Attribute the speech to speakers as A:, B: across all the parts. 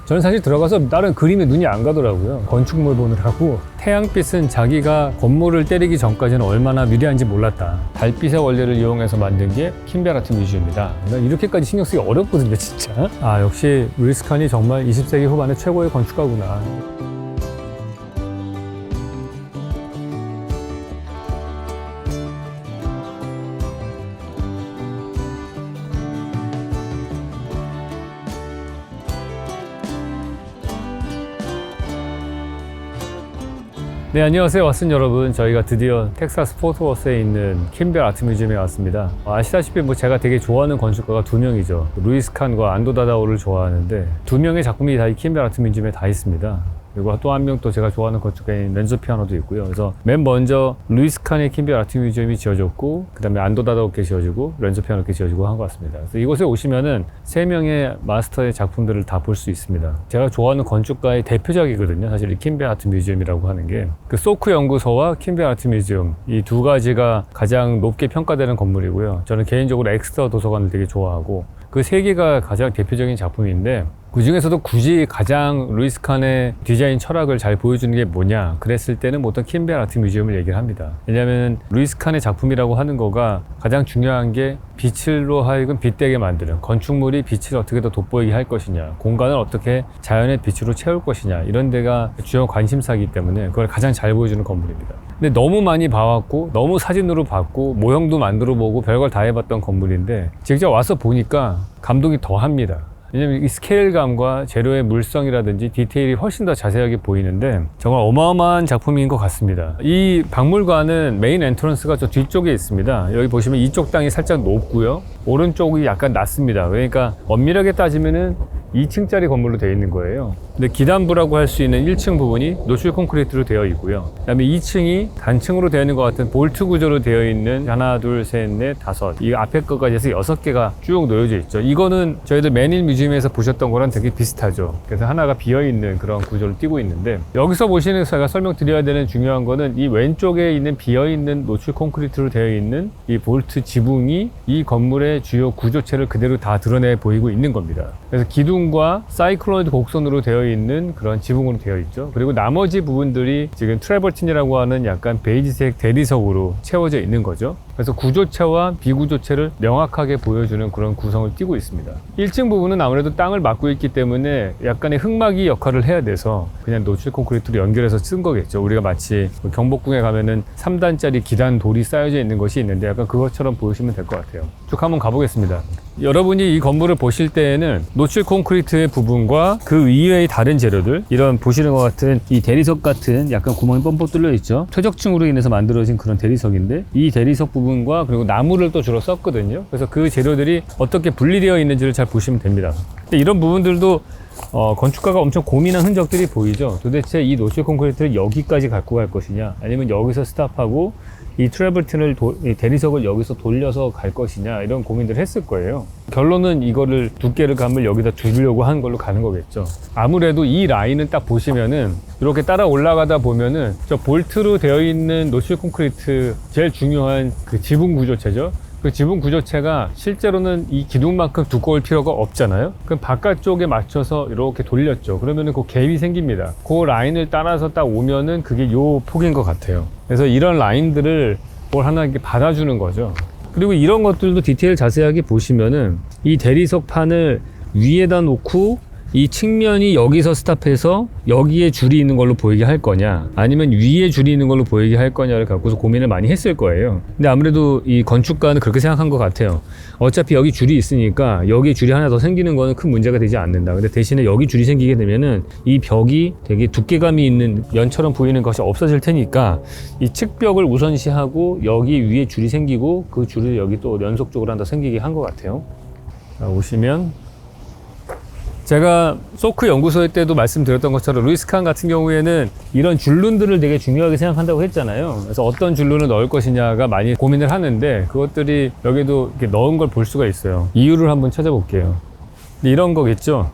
A: 저는 사실 들어가서 다른 그림에 눈이 안 가더라고요. 건축물 보느라고. 태양빛은 자기가 건물을 때리기 전까지는 얼마나 위대한지 몰랐다. 달빛의 원리를 이용해서 만든 게 킴베라 아트 뮤지엄이다. 이렇게까지 신경 쓰기 어렵거든요, 진짜. 아, 역시 루이스 칸이 정말 20세기 후반의 최고의 건축가구나. 네, 안녕하세요, 왓슨 여러분. 저희가 드디어 텍사스 포트워스에 있는 킴베라 아트 뮤지엄에 왔습니다. 아시다시피 제가 되게 좋아하는 건축가가 두 명이죠. 루이스 칸과 안도 다다오를 좋아하는데 두 명의 작품이 다 이 킴베라 아트 뮤지엄에 다 있습니다. 그리고 또 한 명 또 제가 좋아하는 건축가인 렌조 피아노도 있고요. 그래서 맨 먼저 루이스 칸의 킴베라 아트 뮤지엄이 지어졌고, 그 다음에 안도 다다오께 지어지고 렌조 피아노께 지어지고 한 것 같습니다. 그래서 이곳에 오시면은 세 명의 마스터의 작품들을 다 볼 수 있습니다. 제가 좋아하는 건축가의 대표작이거든요. 사실 이 킴베라 아트 뮤지엄이라고 하는 게 그 소크 연구소와 킴베라 아트 뮤지엄, 이 두 가지가 가장 높게 평가되는 건물이고요. 저는 개인적으로 엑스터 도서관을 되게 좋아하고, 그 세 개가 가장 대표적인 작품인데, 그 중에서도 굳이 가장 루이스 칸의 디자인 철학을 잘 보여주는 게 뭐냐 그랬을 때는 보통 킴베라 아트 뮤지엄을 얘기를 합니다. 왜냐하면 루이스 칸의 작품이라고 하는 거가 가장 중요한 게 빛으로 하여금 빛되게 만드는, 건축물이 빛을 어떻게 더 돋보이게 할 것이냐, 공간을 어떻게 자연의 빛으로 채울 것이냐, 이런 데가 주요 관심사이기 때문에 그걸 가장 잘 보여주는 건물입니다. 근데 너무 많이 봐왔고 너무 사진으로 봤고 모형도 만들어 보고 별걸 다 해봤던 건물인데 직접 와서 보니까 감동이 더합니다. 왜냐면 이 스케일감과 재료의 물성이라든지 디테일이 훨씬 더 자세하게 보이는데 정말 어마어마한 작품인 것 같습니다. 이 박물관은 메인 엔트런스가 저 뒤쪽에 있습니다. 여기 보시면 이쪽 땅이 살짝 높고요, 오른쪽이 약간 낮습니다. 그러니까 엄밀하게 따지면은 2층짜리 건물로 되어 있는 거예요. 근데 기단부라고 할 수 있는 1층 부분이 노출 콘크리트로 되어 있고요. 그 다음에 2층이 단층으로 되어 있는 것 같은 볼트 구조로 되어 있는 하나, 둘, 셋, 넷, 다섯, 이 앞에 것까지 해서 6개가 쭉 놓여져 있죠. 이거는 저희들 맨힐 뮤지엄에서 보셨던 거랑 되게 비슷하죠. 그래서 하나가 비어있는 그런 구조를 띠고 있는데, 여기서 보시는 제가 설명드려야 되는 중요한 거는 이 왼쪽에 있는 비어있는 노출 콘크리트로 되어 있는 이 볼트 지붕이 이 건물의 주요 구조체를 그대로 다 드러내 보이고 있는 겁니다. 그래서 기둥과 사이클로이드 곡선으로 되어 있는 그런 지붕으로 되어 있죠. 그리고 나머지 부분들이 지금 트래버틴이라고 하는 약간 베이지색 대리석으로 채워져 있는 거죠. 그래서 구조체와 비구조체를 명확하게 보여주는 그런 구성을 띠고 있습니다. 1층 부분은 아무래도 땅을 막고 있기 때문에 약간의 흙막이 역할을 해야 돼서 그냥 노출 콘크리트로 연결해서 쓴 거겠죠. 우리가 마치 경복궁에 가면은 3단짜리 기단 돌이 쌓여져 있는 것이 있는데 약간 그것처럼 보시면 될 것 같아요. 쭉 한번 가보겠습니다. 여러분이 이 건물을 보실 때에는 노출 콘크리트의 부분과 그 이외의 다른 재료들, 이런 보시는 것 같은 이 대리석 같은 약간 구멍이 뻔뻔 뚫려 있죠. 퇴적층으로 인해서 만들어진 그런 대리석인데, 이 대리석 부분과 그리고 나무를 또 주로 썼거든요. 그래서 그 재료들이 어떻게 분리되어 있는지를 잘 보시면 됩니다. 이런 부분들도 건축가가 엄청 고민한 흔적들이 보이죠. 도대체 이 노출 콘크리트를 여기까지 갖고 갈 것이냐, 아니면 여기서 스탑하고 이 트래버틴을 대리석을 여기서 돌려서 갈 것이냐, 이런 고민들을 했을 거예요. 결론은 이거를 두께를 감을 여기다 두려고 하는 걸로 가는 거겠죠. 아무래도 이 라인은 딱 보시면은 이렇게 따라 올라가다 보면은 저 볼트로 되어 있는 노출 콘크리트 제일 중요한 그 지붕 구조체죠. 그 지붕 구조체가 실제로는 이 기둥만큼 두꺼울 필요가 없잖아요. 그럼 바깥쪽에 맞춰서 이렇게 돌렸죠. 그러면은 그 갭이 생깁니다. 그 라인을 따라서 딱 오면은 그게 요 폭인 것 같아요. 그래서 이런 라인들을 뭘 하나 이렇게 받아주는 거죠. 그리고 이런 것들도 디테일 자세하게 보시면은 이 대리석 판을 위에다 놓고 이 측면이 여기서 스탑해서 여기에 줄이 있는 걸로 보이게 할 거냐, 아니면 위에 줄이 있는 걸로 보이게 할 거냐를 갖고서 고민을 많이 했을 거예요. 근데 아무래도 이 건축가는 그렇게 생각한 것 같아요. 어차피 여기 줄이 있으니까 여기 줄이 하나 더 생기는 거는 큰 문제가 되지 않는다. 근데 대신에 여기 줄이 생기게 되면은 이 벽이 되게 두께감이 있는 연처럼 보이는 것이 없어질 테니까 이 측벽을 우선시하고 여기 위에 줄이 생기고 그 줄을 여기 또 연속적으로 하나 더 생기게 한 것 같아요. 자, 오시면 제가 소크 연구소에 때도 말씀드렸던 것처럼 루이스 칸 같은 경우에는 이런 줄눈들을 되게 중요하게 생각한다고 했잖아요. 그래서 어떤 줄눈을 넣을 것이냐가 많이 고민을 하는데 그것들이 여기도 이렇게 넣은 걸 볼 수가 있어요. 이유를 한번 찾아볼게요. 이런 거겠죠.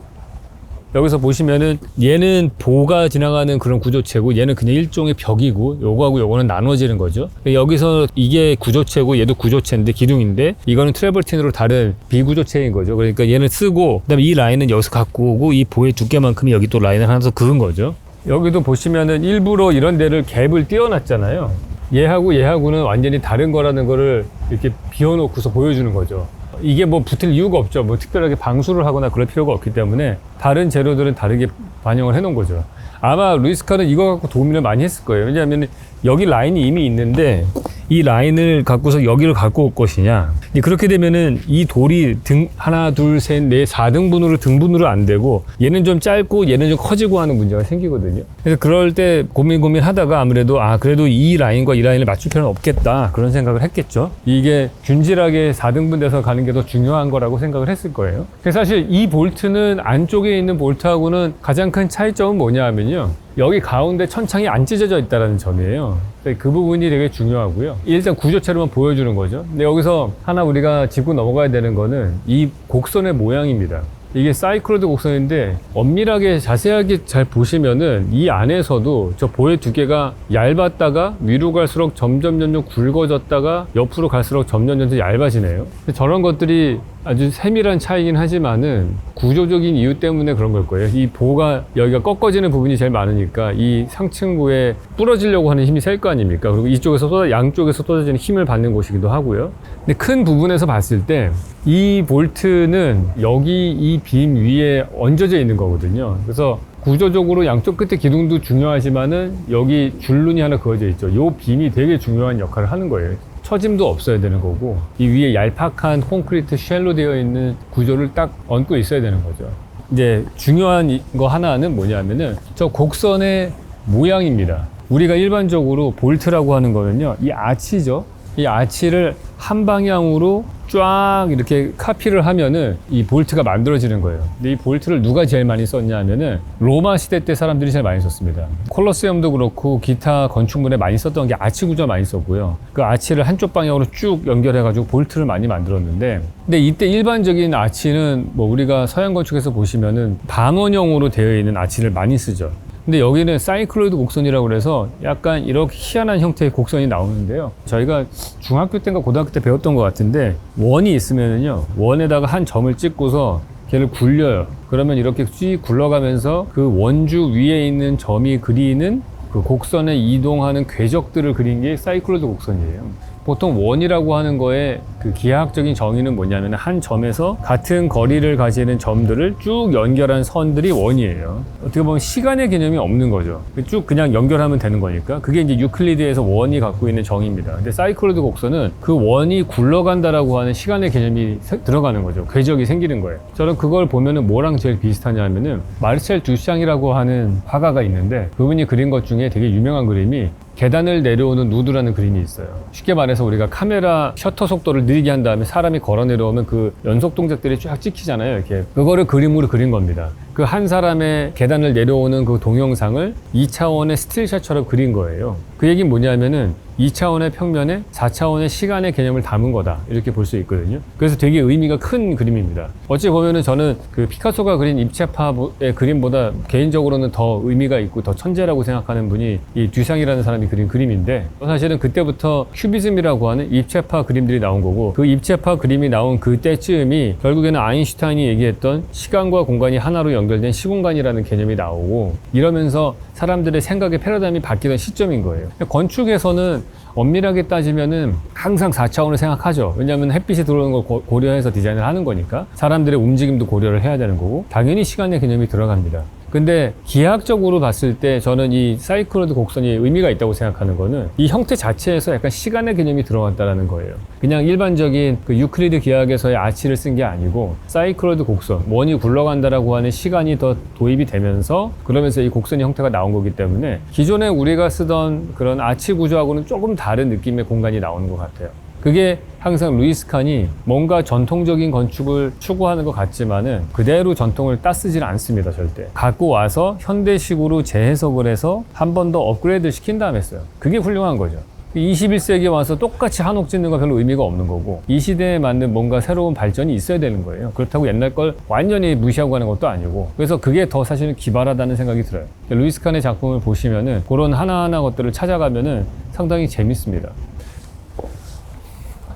A: 여기서 보시면은 얘는 보가 지나가는 그런 구조체고 얘는 그냥 일종의 벽이고 요거하고 요거는 나눠지는 거죠. 여기서 이게 구조체고 얘도 구조체인데 기둥인데 이거는 트래버틴으로 다른 비구조체인 거죠. 그러니까 얘는 쓰고 그다음에 이 라인은 여기서 갖고 오고 이 보의 두께만큼이 여기 또 라인을 하나 더 그은 거죠. 여기도 보시면은 일부러 이런 데를 갭을 띄워놨잖아요. 얘하고는 완전히 다른 거라는 거를 이렇게 비워놓고서 보여주는 거죠. 이게 뭐 붙을 이유가 없죠. 뭐 특별하게 방수를 하거나 그럴 필요가 없기 때문에 다른 재료들은 다르게 반영을 해 놓은 거죠. 아마 루이스칸은 이거 갖고 고민을 많이 했을 거예요. 왜냐하면 여기 라인이 이미 있는데 이 라인을 갖고서 여기를 갖고 올 것이냐. 그렇게 되면은 이 돌이 하나, 둘, 셋, 넷, 4등분으로 등분으로 안 되고 얘는 좀 짧고 얘는 좀 커지고 하는 문제가 생기거든요. 그래서 그럴 때 고민하다가 아무래도 그래도 이 라인과 이 라인을 맞출 필요는 없겠다. 그런 생각을 했겠죠. 이게 균질하게 4등분 돼서 가는 게 더 중요한 거라고 생각을 했을 거예요. 그래서 사실 이 볼트는 안쪽에 있는 볼트하고는 가장 큰 차이점은 뭐냐 하면요. 여기 가운데 천창이 안 찢어져 있다는 점이에요. 그 부분이 되게 중요하고요. 일단 구조체로만 보여주는 거죠. 근데 여기서 하나 우리가 짚고 넘어가야 되는 거는 이 곡선의 모양입니다. 이게 사이클로드 곡선인데 엄밀하게 자세하게 잘 보시면은 이 안에서도 저 보의 두께가 얇았다가 위로 갈수록 점점 굵어졌다가 옆으로 갈수록 점점 얇아지네요. 저런 것들이 아주 세밀한 차이긴 하지만은 구조적인 이유 때문에 그런 걸 거예요. 이 보가 여기가 꺾어지는 부분이 제일 많으니까 이 상층부에 부러지려고 하는 힘이 셀 거 아닙니까? 그리고 이쪽에서 양쪽에서 쏟아지는 힘을 받는 곳이기도 하고요. 근데 큰 부분에서 봤을 때 이 볼트는 여기 이 빔 위에 얹어져 있는 거거든요. 그래서 구조적으로 양쪽 끝에 기둥도 중요하지만은 여기 줄눈이 하나 그어져 있죠. 이 빔이 되게 중요한 역할을 하는 거예요. 처짐도 없어야 되는 거고 이 위에 얄팍한 콘크리트 쉘로 되어 있는 구조를 딱 얹고 있어야 되는 거죠. 이제 중요한 거 하나는 뭐냐면은 저 곡선의 모양입니다. 우리가 일반적으로 볼트라고 하는 거는요, 이 아치죠. 이 아치를 한 방향으로 쫙 이렇게 카피를 하면은 이 볼트가 만들어지는 거예요. 근데 이 볼트를 누가 제일 많이 썼냐 하면은 로마 시대 때 사람들이 제일 많이 썼습니다. 콜로세움도 그렇고 기타 건축물에 많이 썼던 게 아치 구조 많이 썼고요. 그 아치를 한쪽 방향으로 쭉 연결해가지고 볼트를 많이 만들었는데, 근데 이때 일반적인 아치는 뭐 우리가 서양 건축에서 보시면은 반원형으로 되어 있는 아치를 많이 쓰죠. 근데 여기는 사이클로이드 곡선이라고 그래서 약간 이렇게 희한한 형태의 곡선이 나오는데요. 저희가 중학교 때인가 고등학교 때 배웠던 것 같은데 원이 있으면은요, 원에다가 한 점을 찍고서 걔를 굴려요. 그러면 이렇게 쭉 굴러가면서 그 원주 위에 있는 점이 그리는 그 곡선에 이동하는 궤적들을 그린 게 사이클로이드 곡선이에요. 보통 원이라고 하는 거에 그 기하학적인 정의는 뭐냐면 한 점에서 같은 거리를 가지는 점들을 쭉 연결한 선들이 원이에요. 어떻게 보면 시간의 개념이 없는 거죠. 쭉 그냥 연결하면 되는 거니까. 그게 이제 유클리드에서 원이 갖고 있는 정의입니다. 근데 사이클로이드 곡선은 그 원이 굴러간다라고 하는 시간의 개념이 들어가는 거죠. 궤적이 생기는 거예요. 저는 그걸 보면은 뭐랑 제일 비슷하냐 하면은 마르셀 두샹이라고 하는 화가가 있는데 그분이 그린 것 중에 되게 유명한 그림이 계단을 내려오는 누드라는 그림이 있어요. 쉽게 말해서 우리가 카메라 셔터 속도를 느리게 한 다음에 사람이 걸어 내려오면 그 연속 동작들이 쫙 찍히잖아요. 이렇게 그거를 그림으로 그린 겁니다. 그 한 사람의 계단을 내려오는 그 동영상을 2차원의 스틸샷처럼 그린 거예요. 그 얘기는 뭐냐면은 2차원의 평면에 4차원의 시간의 개념을 담은 거다, 이렇게 볼 수 있거든요. 그래서 되게 의미가 큰 그림입니다. 어찌 보면은 저는 그 피카소가 그린 입체파의 그림보다 개인적으로는 더 의미가 있고 더 천재라고 생각하는 분이 이 듀샹이라는 사람이 그린 그림인데, 사실은 그때부터 큐비즘이라고 하는 입체파 그림들이 나온 거고, 그 입체파 그림이 나온 그때쯤이 결국에는 아인슈타인이 얘기했던 시간과 공간이 하나로 연결된 시공간이라는 개념이 나오고, 이러면서 사람들의 생각의 패러다임이 바뀌던 시점인 거예요. 건축에서는 엄밀하게 따지면은 항상 4차원을 생각하죠. 왜냐하면 햇빛이 들어오는 걸 고려해서 디자인을 하는 거니까 사람들의 움직임도 고려를 해야 되는 거고, 당연히 시간의 개념이 들어갑니다. 근데 기하학적으로 봤을 때 저는 이 사이클로이드 곡선이 의미가 있다고 생각하는 거는 이 형태 자체에서 약간 시간의 개념이 들어갔다는 거예요. 그냥 일반적인 그 유클리드 기하학에서의 아치를 쓴 게 아니고 사이클로이드 곡선, 원이 굴러간다라고 하는 시간이 더 도입이 되면서 그러면서 이 곡선의 형태가 나온 거기 때문에 기존에 우리가 쓰던 그런 아치 구조하고는 조금 다른 느낌의 공간이 나오는 것 같아요. 그게 항상 루이스 칸이 뭔가 전통적인 건축을 추구하는 것 같지만은 그대로 전통을 따쓰지는 않습니다, 절대. 갖고 와서 현대식으로 재해석을 해서 한 번 더 업그레이드 시킨 다음에 했어요. 그게 훌륭한 거죠. 21세기에 와서 똑같이 한옥 짓는 건 별로 의미가 없는 거고, 이 시대에 맞는 뭔가 새로운 발전이 있어야 되는 거예요. 그렇다고 옛날 걸 완전히 무시하고 가는 것도 아니고, 그래서 그게 더 사실은 기발하다는 생각이 들어요. 루이스 칸의 작품을 보시면은 그런 하나하나 것들을 찾아가면은 상당히 재밌습니다.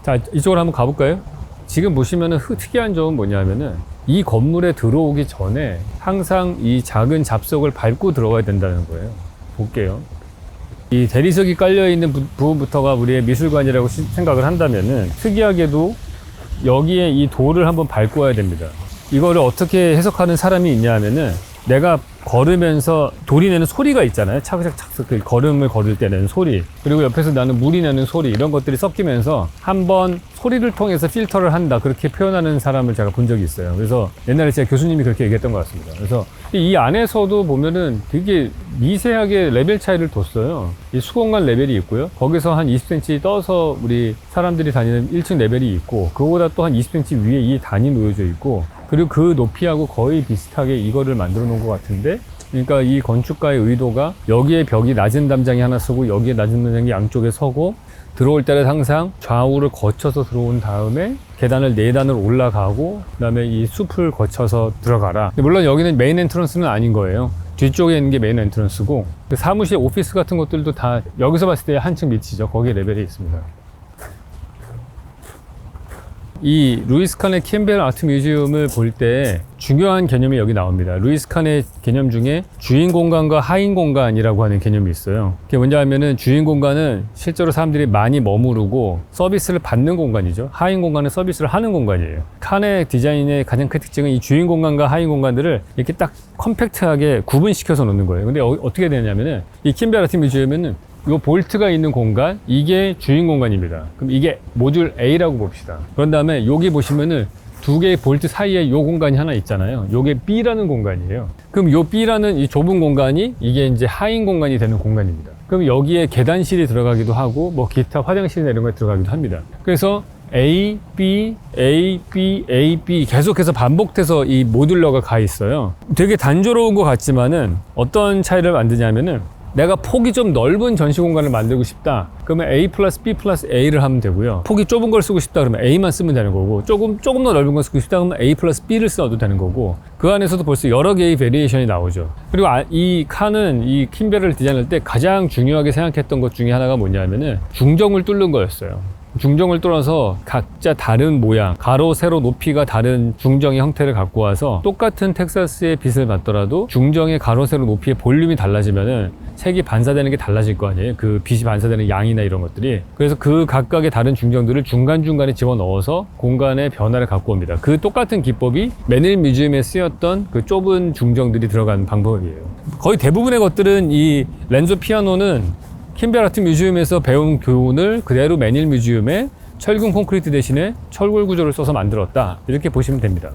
A: 자, 이쪽으로 한번 가볼까요? 지금 보시면은 특이한 점은 뭐냐면은 이 건물에 들어오기 전에 항상 이 작은 잡석을 밟고 들어가야 된다는 거예요. 볼게요. 이 대리석이 깔려있는 부분부터가 우리의 미술관이라고 생각을 한다면은 특이하게도 여기에 이 돌을 한번 밟고 와야 됩니다. 이거를 어떻게 해석하는 사람이 있냐 하면은 내가 걸으면서 돌이 내는 소리가 있잖아요. 차근차근 그 걸음을 걸을 때 내는 소리, 그리고 옆에서 나는 물이 내는 소리, 이런 것들이 섞이면서 한번 소리를 통해서 필터를 한다, 그렇게 표현하는 사람을 제가 본 적이 있어요. 그래서 옛날에 제 교수님이 그렇게 얘기했던 것 같습니다. 그래서 이 안에서도 보면은 되게 미세하게 레벨 차이를 뒀어요. 이 수공간 레벨이 있고요, 거기서 한 20cm 떠서 우리 사람들이 다니는 1층 레벨이 있고, 그거보다 또 한 20cm 위에 이 단이 놓여져 있고, 그리고 그 높이하고 거의 비슷하게 이거를 만들어 놓은 것 같은데, 그러니까 이 건축가의 의도가 여기에 벽이 낮은 담장이 하나 서고 여기에 낮은 담장이 양쪽에 서고, 들어올 때는 항상 좌우를 거쳐서 들어온 다음에 계단을 4단을 올라가고 그 다음에 이 숲을 거쳐서 들어가라. 물론 여기는 메인 엔트런스는 아닌 거예요. 뒤쪽에 있는 게 메인 엔트런스고, 사무실 오피스 같은 것들도 다 여기서 봤을 때 한층 밑이죠. 거기에 레벨이 있습니다. 이 루이스 칸의 캠벨 아트 뮤지엄을 볼 때 중요한 개념이 여기 나옵니다. 루이스 칸의 개념 중에 주인 공간과 하인 공간이라고 하는 개념이 있어요. 그게 뭐냐 하면은 주인 공간은 실제로 사람들이 많이 머무르고 서비스를 받는 공간이죠. 하인 공간은 서비스를 하는 공간이에요. 칸의 디자인의 가장 큰 특징은 이 주인 공간과 하인 공간들을 이렇게 딱 컴팩트하게 구분시켜서 놓는 거예요. 근데 어떻게 되냐면은 이 캠벨 아트 뮤지엄에는 이 볼트가 있는 공간, 이게 주인 공간입니다. 그럼 이게 모듈 A라고 봅시다. 그런 다음에 여기 보시면은 두 개의 볼트 사이에 이 공간이 하나 있잖아요. 이게 B라는 공간이에요. 그럼 이 B라는 이 좁은 공간이 이게 이제 하인 공간이 되는 공간입니다. 그럼 여기에 계단실이 들어가기도 하고 뭐 기타 화장실이나 이런 거에 들어가기도 합니다. 그래서 A, B, A, B, A, B 계속해서 반복돼서 이 모듈러가 가 있어요. 되게 단조로운 것 같지만은 어떤 차이를 만드냐면은 내가 폭이 좀 넓은 전시 공간을 만들고 싶다, 그러면 A 플러스 B 플러스 A를 하면 되고요. 폭이 좁은 걸 쓰고 싶다 그러면 A만 쓰면 되는 거고, 조금 더 넓은 걸 쓰고 싶다 그러면 A 플러스 B를 써도 되는 거고, 그 안에서도 벌써 여러 개의 베리에이션이 나오죠. 그리고 이 칸은 이 킴벨을 디자인할 때 가장 중요하게 생각했던 것 중에 하나가 뭐냐면은 중정을 뚫는 거였어요. 중정을 뚫어서 각자 다른 모양, 가로, 세로, 높이가 다른 중정의 형태를 갖고 와서 똑같은 텍사스의 빛을 받더라도 중정의 가로, 세로, 높이의 볼륨이 달라지면은 색이 반사되는 게 달라질 거 아니에요. 그 빛이 반사되는 양이나 이런 것들이. 그래서 그 각각의 다른 중정들을 중간중간에 집어넣어서 공간의 변화를 갖고 옵니다. 그 똑같은 기법이 맨힐 뮤지엄에 쓰였던 그 좁은 중정들이 들어간 방법이에요. 거의 대부분의 것들은 이 렌조 피아노는 캠벨 아트 뮤지엄에서 배운 교훈을 그대로 맨힐 뮤지엄에 철근 콘크리트 대신에 철골 구조를 써서 만들었다, 이렇게 보시면 됩니다.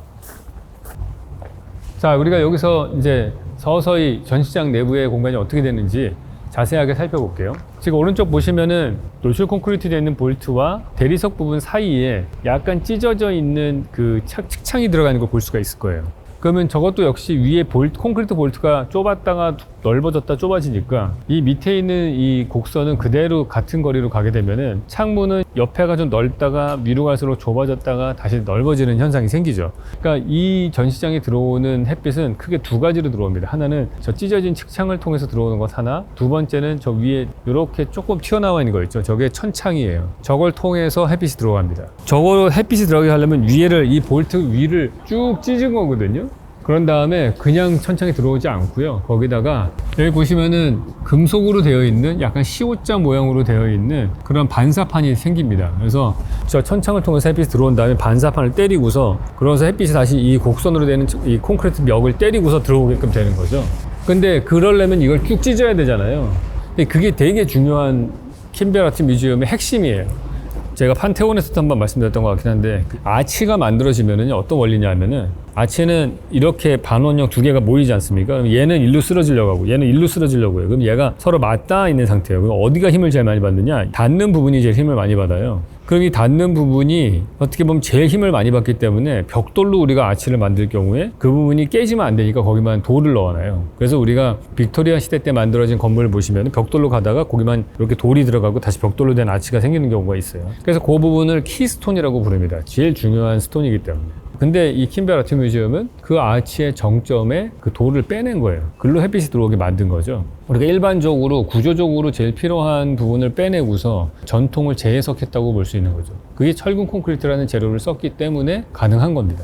A: 자, 우리가 여기서 이제 서서히 전시장 내부의 공간이 어떻게 되는지 자세하게 살펴볼게요. 지금 오른쪽 보시면은 노출 콘크리트 되어 있는 볼트와 대리석 부분 사이에 약간 찢어져 있는 그 측창이 들어가는 걸 볼 수가 있을 거예요. 그러면 저것도 역시 위에 콘크리트 볼트가 좁았다가 넓어졌다 좁아지니까 이 밑에 있는 이 곡선은 그대로 같은 거리로 가게 되면은 창문은 옆에가 좀 넓다가 위로 갈수록 좁아졌다가 다시 넓어지는 현상이 생기죠. 그러니까 이 전시장에 들어오는 햇빛은 크게 두 가지로 들어옵니다. 하나는 저 찢어진 측창을 통해서 들어오는 것 하나, 두 번째는 저 위에 이렇게 조금 튀어나와 있는 거 있죠. 저게 천창이에요. 저걸 통해서 햇빛이 들어갑니다. 저거 햇빛이 들어가게 하려면 이 볼트 위를 쭉 찢은 거거든요. 그런 다음에 그냥 천창이 들어오지 않고요. 거기다가 여기 보시면은 금속으로 되어 있는 약간 시옷자 모양으로 되어 있는 그런 반사판이 생깁니다. 그래서 저 천창을 통해서 햇빛이 들어온 다음에 반사판을 때리고서, 그러면서 햇빛이 다시 이 곡선으로 되는 이 콘크리트 벽을 때리고서 들어오게끔 되는 거죠. 근데 그러려면 이걸 쭉 찢어야 되잖아요. 근데 그게 되게 중요한 캠벨 아트 뮤지엄의 핵심이에요. 제가 판테온에서도 한번 말씀드렸던 것 같긴 한데, 아치가 만들어지면은 어떤 원리냐면은, 아치는 이렇게 반원형 두 개가 모이지 않습니까? 그럼 얘는 일로 쓰러지려고 하고 얘는 일로 쓰러지려고 해요. 그럼 얘가 서로 맞닿아 있는 상태예요. 그럼 어디가 힘을 제일 많이 받느냐? 닿는 부분이 제일 힘을 많이 받아요. 그럼 이 닿는 부분이 어떻게 보면 제일 힘을 많이 받기 때문에 벽돌로 우리가 아치를 만들 경우에 그 부분이 깨지면 안 되니까 거기만 돌을 넣어놔요. 그래서 우리가 빅토리아 시대 때 만들어진 건물을 보시면 벽돌로 가다가 거기만 이렇게 돌이 들어가고 다시 벽돌로 된 아치가 생기는 경우가 있어요. 그래서 그 부분을 키스톤이라고 부릅니다. 제일 중요한 스톤이기 때문에. 근데 이 킴벨 아트 뮤지엄은 그 아치의 정점에 그 돌을 빼낸 거예요. 글로 햇빛이 들어오게 만든 거죠. 우리가 일반적으로 구조적으로 제일 필요한 부분을 빼내고서 전통을 재해석했다고 볼 수 있는 거죠. 그게 철근 콘크리트라는 재료를 썼기 때문에 가능한 겁니다.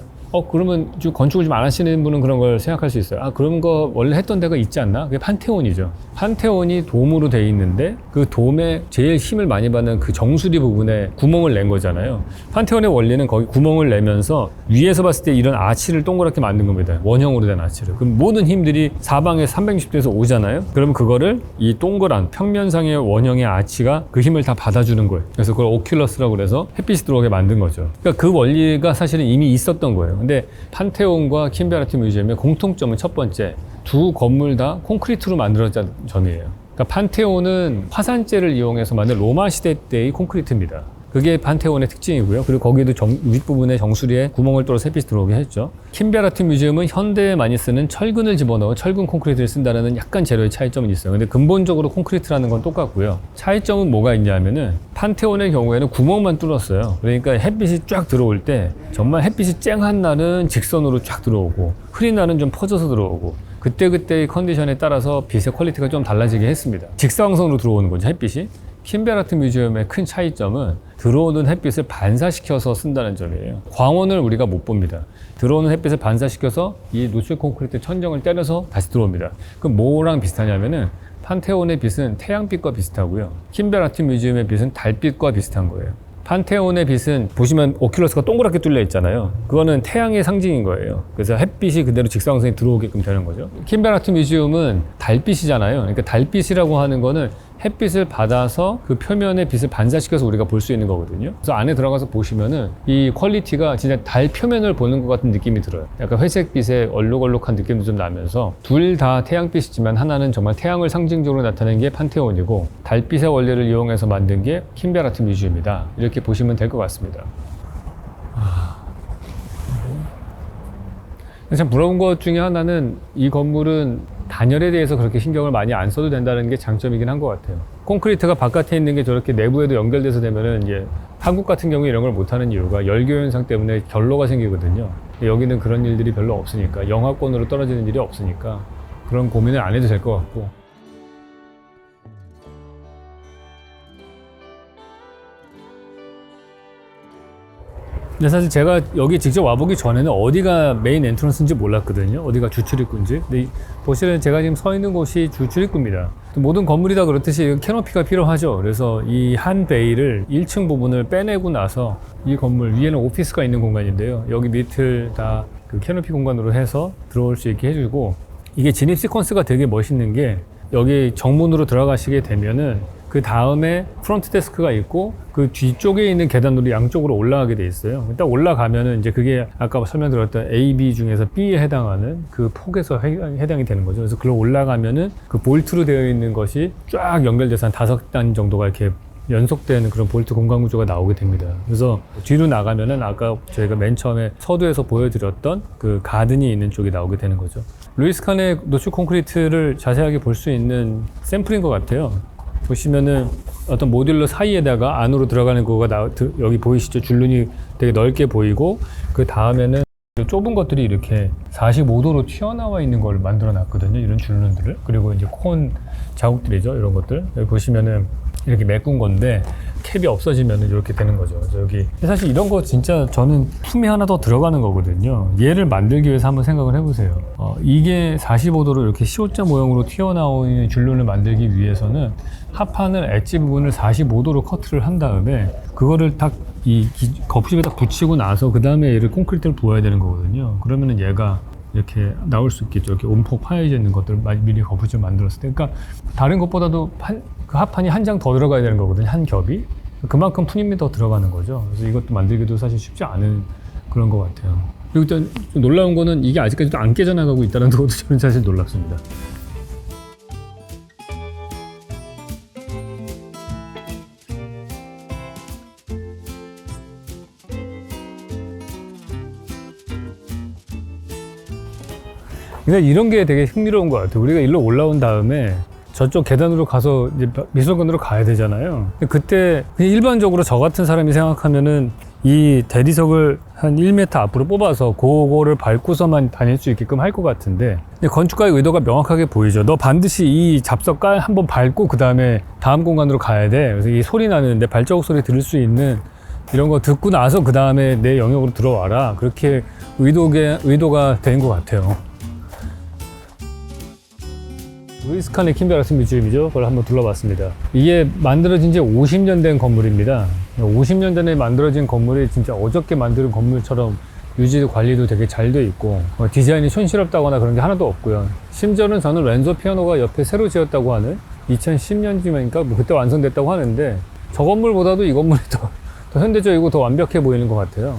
A: 그러면 좀 건축을 좀 안 하시는 분은 그런 걸 생각할 수 있어요. 그런 거 원래 했던 데가 있지 않나? 그게 판테온이죠. 판테온이 돔으로 돼 있는데 그 돔에 제일 힘을 많이 받는 그 정수리 부분에 구멍을 낸 거잖아요. 판테온의 원리는 거기 구멍을 내면서 위에서 봤을 때 이런 아치를 동그랗게 만든 겁니다. 원형으로 된 아치를. 그럼 모든 힘들이 사방에 360도에서 오잖아요. 그러면 그거를 이 동그란 평면상의 원형의 아치가 그 힘을 다 받아주는 거예요. 그래서 그걸 오큘러스라고 그래서 햇빛이 들어오게 만든 거죠. 그러니까 그 원리가 사실은 이미 있었던 거예요. 근데 판테온과 킴벨 아트 뮤지엄의 공통점은 첫 번째, 두 건물 다 콘크리트로 만들어진 점이에요. 그러니까 판테온은 화산재를 이용해서 만든 로마 시대 때의 콘크리트입니다. 그게 판테온의 특징이고요. 그리고 거기에도 윗부분에 정수리에 구멍을 뚫어서 햇빛이 들어오게 했죠. 킴벨 아트 뮤지엄은 현대에 많이 쓰는 철근을 집어넣어 철근 콘크리트를 쓴다는 약간 재료의 차이점은 있어요. 근데 근본적으로 콘크리트라는 건 똑같고요. 차이점은 뭐가 있냐면은 판테온의 경우에는 구멍만 뚫었어요. 그러니까 햇빛이 쫙 들어올 때 정말 햇빛이 쨍한 날은 직선으로 쫙 들어오고 흐린 날은 좀 퍼져서 들어오고 그때그때의 컨디션에 따라서 빛의 퀄리티가 좀 달라지게 했습니다. 직사광선으로 들어오는 거죠, 햇빛이. 킴벨 아트 뮤지엄의 큰 차이점은 들어오는 햇빛을 반사시켜서 쓴다는 점이에요. 광원을 우리가 못 봅니다. 들어오는 햇빛을 반사시켜서 이 노출 콘크리트 천정을 때려서 다시 들어옵니다. 그럼 뭐랑 비슷하냐면은 판테온의 빛은 태양빛과 비슷하고요. 킴벨 아트 뮤지엄의 빛은 달빛과 비슷한 거예요. 판테온의 빛은 보시면 오큘러스가 동그랗게 뚫려 있잖아요. 그거는 태양의 상징인 거예요. 그래서 햇빛이 그대로 직사광선이 들어오게끔 되는 거죠. 킴벨 아트 뮤지엄은 달빛이잖아요. 그러니까 달빛이라고 하는 거는 햇빛을 받아서 그 표면의 빛을 반사시켜서 우리가 볼 수 있는 거거든요. 그래서 안에 들어가서 보시면은 이 퀄리티가 진짜 달 표면을 보는 것 같은 느낌이 들어요. 약간 회색빛의 얼룩얼룩한 느낌도 좀 나면서 둘 다 태양빛이지만 하나는 정말 태양을 상징적으로 나타낸 게 판테온이고 달빛의 원리를 이용해서 만든 게 킴벨 아트 뮤지엄이다. 이렇게 보시면 될 것 같습니다. 참 부러운 것 중에 하나는 이 건물은 단열에 대해서 그렇게 신경을 많이 안 써도 된다는 게 장점이긴 한 것 같아요. 콘크리트가 바깥에 있는 게 저렇게 내부에도 연결돼서 되면은 이제 한국 같은 경우에 이런 걸 못하는 이유가 열교 현상 때문에 결로가 생기거든요. 여기는 그런 일들이 별로 없으니까, 영하권으로 떨어지는 일이 없으니까 그런 고민을 안 해도 될 것 같고. 근데 사실 제가 여기 직접 와보기 전에는 어디가 메인 엔트런스인지 몰랐거든요. 어디가 주출입구인지. 근데 보시면 제가 지금 서 있는 곳이 주출입구입니다. 모든 건물이 다 그렇듯이 캐노피가 필요하죠. 그래서 이 한 베이를 1층 부분을 빼내고 나서 이 건물 위에는 오피스가 있는 공간인데요. 여기 밑을 다 그 캐노피 공간으로 해서 들어올 수 있게 해주고, 이게 진입 시퀀스가 되게 멋있는 게 여기 정문으로 들어가시게 되면은 그 다음에 프론트 데스크가 있고 그 뒤쪽에 있는 계단으로 양쪽으로 올라가게 돼 있어요. 일단 올라가면은 이제 그게 아까 설명드렸던 A, B 중에서 B에 해당하는 그 폭에서 해당이 되는 거죠. 그래서 그걸 올라가면은 그 볼트로 되어 있는 것이 쫙 연결돼서 한 5단 정도가 이렇게 연속되는 그런 볼트 공간 구조가 나오게 됩니다. 그래서 뒤로 나가면은 아까 저희가 맨 처음에 서두에서 보여드렸던 그 가든이 있는 쪽이 나오게 되는 거죠. 루이스 칸의 노출 콘크리트를 자세하게 볼 수 있는 샘플인 것 같아요. 보시면은 어떤 모듈러 사이에다가 안으로 들어가는 거가 여기 보이시죠? 줄눈이 되게 넓게 보이고, 그 다음에는 좁은 것들이 이렇게 45도로 튀어나와 있는 걸 만들어 놨거든요. 이런 줄눈들을. 그리고 이제 콘 자국들이죠. 이런 것들. 여기 보시면은 이렇게 메꾼 건데 캡이 없어지면 이렇게 되는 거죠. 그래서 여기 사실 이런 거 진짜 저는 품이 하나 더 들어가는 거거든요. 얘를 만들기 위해서 한번 생각을 해보세요. 이게 45도로 이렇게 시옷자 모형으로 튀어나오는 줄눈을 만들기 위해서는 합판을 엣지 부분을 45도로 커트를 한 다음에 그거를 딱 이 거푸집에 딱 붙이고 나서 그 다음에 얘를 콘크리트를 부어야 되는 거거든요. 그러면은 얘가 이렇게 나올 수 있겠죠. 이렇게 온폭 파여져 있는 것들을 미리 거푸집을 만들었을 때. 그러니까 다른 것보다도 그 합판이 한 장 더 들어가야 되는 거거든요. 한 겹이. 그만큼 푸님이 더 들어가는 거죠. 그래서 이것도 만들기도 사실 쉽지 않은 그런 것 같아요. 그리고 좀 놀라운 거는 이게 아직까지도 안 깨져나가고 있다는 것도 저는 사실 놀랍습니다. 근데 이런 게 되게 흥미로운 것 같아요. 우리가 일로 올라온 다음에 저쪽 계단으로 가서 이제 미술관으로 가야 되잖아요. 그때 그냥 일반적으로 저 같은 사람이 생각하면은 이 대리석을 한 1m 앞으로 뽑아서 그거를 밟고서만 다닐 수 있게끔 할 것 같은데, 건축가의 의도가 명확하게 보이죠. 너 반드시 이 잡석 깔 한번 밟고 그 다음에 다음 공간으로 가야 돼. 그래서 이 소리 나는 내 발자국 소리 들을 수 있는 이런 거 듣고 나서 그 다음에 내 영역으로 들어와라. 그렇게 의도가 된 것 같아요. 루이스 칸의 킴벨 아트 뮤지엄이죠. 그걸 한번 둘러봤습니다. 이게 만들어진 지 50년 된 건물입니다. 50년 전에 만들어진 건물이 진짜 어저께 만든 건물처럼 유지도 관리도 되게 잘 돼 있고, 디자인이 촌스럽다거나 그런 게 하나도 없고요. 심지어는 저는 렌소 피아노가 옆에 새로 지었다고 하는 2010년쯤이니까 뭐 그때 완성됐다고 하는데, 저 건물보다도 이 건물이 더 현대적이고 더 완벽해 보이는 것 같아요.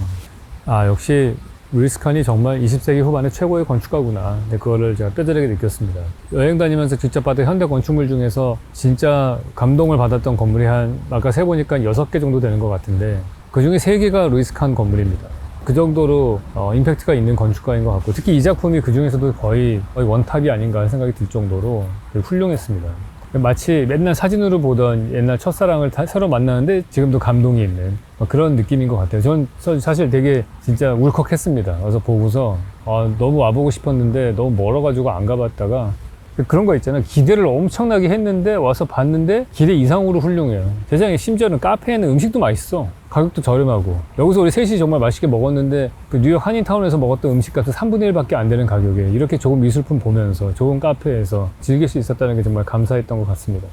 A: 아, 역시 루이스 칸이 정말 20세기 후반의 최고의 건축가구나. 근데 그거를 제가 뼈저리게 느꼈습니다. 여행 다니면서 직접 봤던 현대 건축물 중에서 진짜 감동을 받았던 건물이 아까 세보니까 6개 정도 되는 것 같은데, 그 중에 3개가 루이스 칸 건물입니다. 그 정도로 임팩트가 있는 건축가인 것 같고, 특히 이 작품이 그 중에서도 거의 원탑이 아닌가 생각이 들 정도로 되게 훌륭했습니다. 마치 맨날 사진으로 보던 옛날 첫사랑을 새로 만나는데 지금도 감동이 있는 그런 느낌인 것 같아요. 전 사실 되게 진짜 울컥했습니다. 와서 보고서 너무 와보고 싶었는데 너무 멀어가지고 안 가봤다가, 그런 거 있잖아요. 기대를 엄청나게 했는데 와서 봤는데 기대 이상으로 훌륭해요. 세상에, 심지어는 카페에는 음식도 맛있어. 가격도 저렴하고. 여기서 우리 셋이 정말 맛있게 먹었는데 그 뉴욕 한인타운에서 먹었던 음식값은 3분의 1밖에 안 되는 가격에 이렇게 좋은 미술품 보면서 좋은 카페에서 즐길 수 있었다는 게 정말 감사했던 것 같습니다.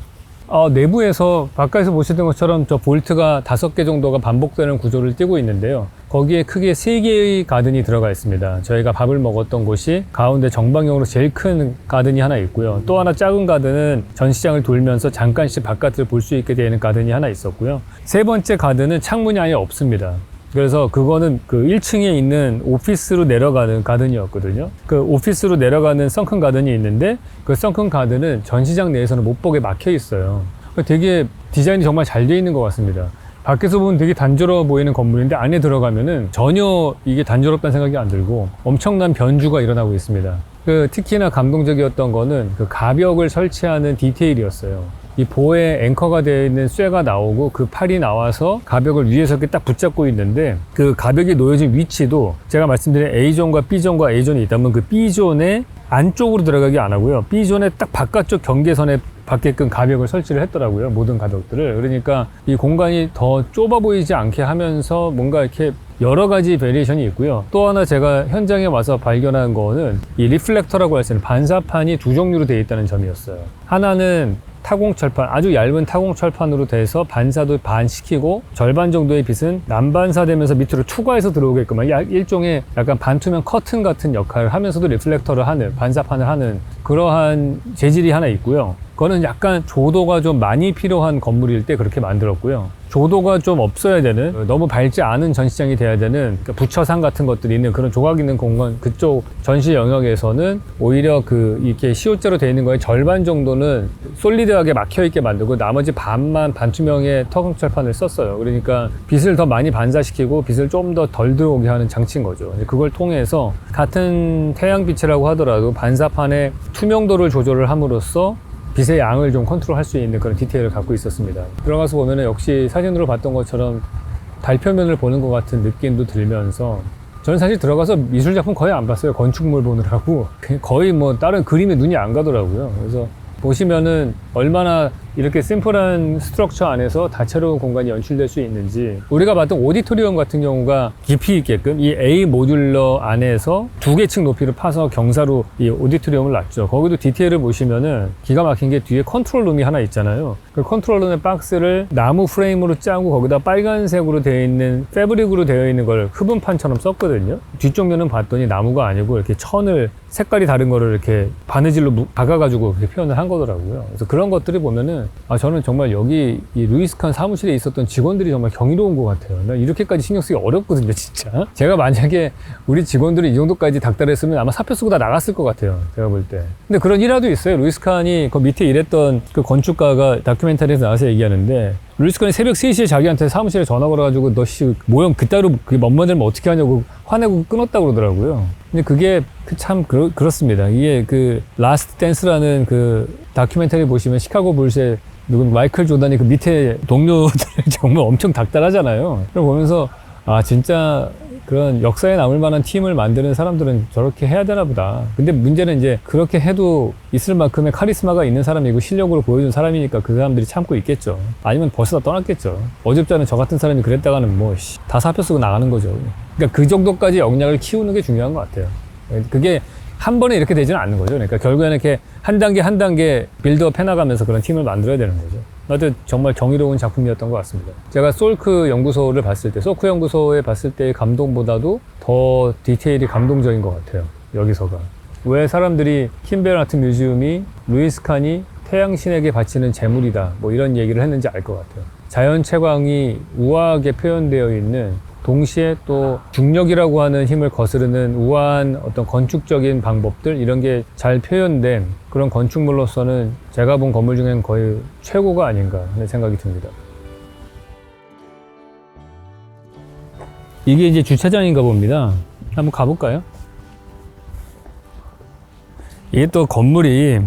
A: 내부에서 바깥에서 보시던 것처럼 저 볼트가 5개 정도가 반복되는 구조를 띠고 있는데요. 거기에 크게 3개의 가든이 들어가 있습니다. 저희가 밥을 먹었던 곳이 가운데 정방형으로 제일 큰 가든이 하나 있고요. 또 하나 작은 가든은 전시장을 돌면서 잠깐씩 바깥을 볼 수 있게 되는 가든이 하나 있었고요. 3번째 가든은 창문이 아예 없습니다. 그래서 그거는 그 1층에 있는 오피스로 내려가는 가든이었거든요. 그 오피스로 내려가는 선큰 가든이 있는데, 그 선큰 가든은 전시장 내에서는 못 보게 막혀 있어요. 되게 디자인이 정말 잘 돼 있는 것 같습니다. 밖에서 보면 되게 단조로워 보이는 건물인데 안에 들어가면은 전혀 이게 단조롭다는 생각이 안 들고 엄청난 변주가 일어나고 있습니다. 특히나 감동적이었던 거는 그 가벽을 설치하는 디테일이었어요. 이 보에 앵커가 되어 있는 쇠가 나오고 그 팔이 나와서 가벽을 위에서 이렇게 딱 붙잡고 있는데, 그 가벽이 놓여진 위치도 제가 말씀드린 A존과 B존과 A존이 있다면 그 B존의 안쪽으로 들어가기 안 하고요. B존의 딱 바깥쪽 경계선에 받게끔 가벽을 설치를 했더라고요. 모든 가벽들을. 그러니까 이 공간이 더 좁아 보이지 않게 하면서 뭔가 이렇게 여러 가지 베리에이션이 있고요. 또 하나 제가 현장에 와서 발견한 거는 이 리플렉터라고 할 수 있는 반사판이 2종류로 되어 있다는 점이었어요. 하나는 타공철판, 아주 얇은 타공철판으로 돼서 반사도 반시키고 절반 정도의 빛은 난반사되면서 밑으로 투과해서 들어오게끔 일종의 약간 반투명 커튼 같은 역할을 하면서도 리플렉터를 하는, 반사판을 하는 그러한 재질이 하나 있고요. 그거는 약간 조도가 좀 많이 필요한 건물일 때 그렇게 만들었고요. 조도가 좀 없어야 되는, 너무 밝지 않은 전시장이 돼야 되는 부처상 같은 것들이 있는 그런 조각 있는 공간, 그쪽 전시 영역에서는 오히려 이렇게 시옷자로 되어 있는 거에 절반 정도는 솔리드하게 막혀있게 만들고 나머지 반만 반투명의 터공철판을 썼어요. 그러니까 빛을 더 많이 반사시키고 빛을 좀 더 덜 들어오게 하는 장치인 거죠. 그걸 통해서 같은 태양빛이라고 하더라도 반사판의 투명도를 조절을 함으로써 빛의 양을 좀 컨트롤할 수 있는 그런 디테일을 갖고 있었습니다. 들어가서 보면은 역시 사진으로 봤던 것처럼 달표면을 보는 것 같은 느낌도 들면서, 저는 사실 들어가서 미술작품 거의 안 봤어요. 건축물 보느라고. 거의 뭐 다른 그림에 눈이 안 가더라고요. 그래서 보시면은 얼마나 이렇게 심플한 스트럭처 안에서 다채로운 공간이 연출될 수 있는지, 우리가 봤던 오디토리움 같은 경우가 깊이 있게끔 이 A 모듈러 안에서 2개 층 높이를 파서 경사로 이 오디토리움을 놨죠. 거기도 디테일을 보시면은 기가 막힌 게 뒤에 컨트롤룸이 하나 있잖아요. 그 컨트롤룸의 박스를 나무 프레임으로 짜고 거기다 빨간색으로 되어 있는 패브릭으로 되어 있는 걸 흡음판처럼 썼거든요. 뒤쪽 면은 봤더니 나무가 아니고 이렇게 천을 색깔이 다른 거를 이렇게 바느질로 박아가지고 그렇게 표현을 한 거더라고요. 그래서 그런 것들을 보면은 저는 정말 여기 이 루이스 칸 사무실에 있었던 직원들이 정말 경이로운 것 같아요. 난 이렇게까지 신경 쓰기 어렵거든요, 진짜. 제가 만약에 우리 직원들이 이 정도까지 닥달했으면 아마 사표 쓰고 다 나갔을 것 같아요, 제가 볼 때. 근데 그런 일화도 있어요. 루이스 칸이 그 밑에 일했던 그 건축가가 다큐멘터리에서 나와서 얘기하는데, 루이스 칸이 새벽 3시에 자기한테 사무실에 전화 걸어가지고 너 모형 그따로 그게 멋만들면 어떻게 하냐고 화내고 끊었다고 그러더라고요. 근데 그게 참 그렇습니다. 이게 그 라스트 댄스라는 그 다큐멘터리 보시면 시카고 불스의 누군 마이클 조단이 그 밑에 동료들 정말 엄청 닥달하잖아요. 그걸 보면서 아 진짜 그런 역사에 남을 만한 팀을 만드는 사람들은 저렇게 해야 되나 보다. 근데 문제는 이제 그렇게 해도 있을 만큼의 카리스마가 있는 사람이고 실력으로 보여준 사람이니까 그 사람들이 참고 있겠죠. 아니면 벌써 다 떠났겠죠. 어줍잖은 저 같은 사람이 그랬다가는 뭐 다 사표 쓰고 나가는 거죠. 그러니까 그 정도까지 역량을 키우는 게 중요한 것 같아요. 그게 한 번에 이렇게 되지는 않는 거죠. 그러니까 결국에는 이렇게 한 단계 빌드업 해나가면서 그런 팀을 만들어야 되는 거죠. 하여튼 정말 경이로운 작품이었던 것 같습니다. 제가 솔크 연구소를 봤을 때, 소크 연구소에 봤을 때의 감동보다도 더 디테일이 감동적인 것 같아요. 여기서가. 왜 사람들이 킴벨 아트 뮤지엄이 루이스 칸이 태양신에게 바치는 재물이다, 뭐 이런 얘기를 했는지 알 것 같아요. 자연 채광이 우아하게 표현되어 있는, 동시에 또 중력이라고 하는 힘을 거스르는 우아한 어떤 건축적인 방법들, 이런 게 잘 표현된 그런 건축물로서는 제가 본 건물 중엔 거의 최고가 아닌가 하는 생각이 듭니다. 이게 이제 주차장인가 봅니다. 한번 가볼까요? 이게 또 건물이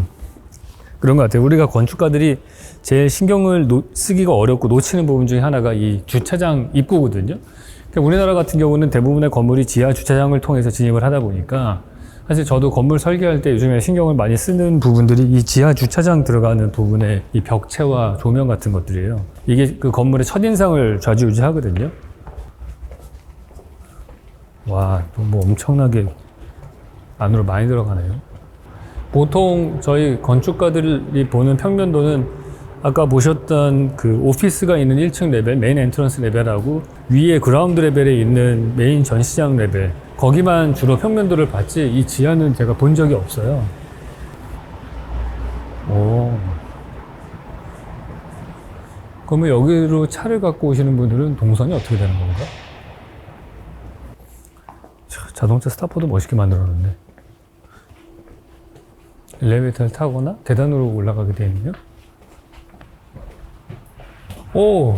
A: 그런 것 같아요. 우리가 건축가들이 제일 신경을 쓰기가 어렵고 놓치는 부분 중에 하나가 이 주차장 입구거든요. 그러니까 우리나라 같은 경우는 대부분의 건물이 지하 주차장을 통해서 진입을 하다 보니까 사실 저도 건물 설계할 때 요즘에 신경을 많이 쓰는 부분들이 이 지하 주차장 들어가는 부분의 이 벽체와 조명 같은 것들이에요. 이게 그 건물의 첫인상을 좌지우지하거든요. 와, 뭐 엄청나게 안으로 많이 들어가네요. 보통 저희 건축가들이 보는 평면도는 아까 보셨던 그 오피스가 있는 1층 레벨, 메인 엔트런스 레벨하고 위에 그라운드 레벨에 있는 메인 전시장 레벨, 거기만 주로 평면도를 봤지 이 지하는 제가 본 적이 없어요. 오. 그러면 여기로 차를 갖고 오시는 분들은 동선이 어떻게 되는 건가? 자동차 스타퍼도 멋있게 만들어놨네. 엘리베이터를 타거나 계단으로 올라가게 되어 있네요. 오!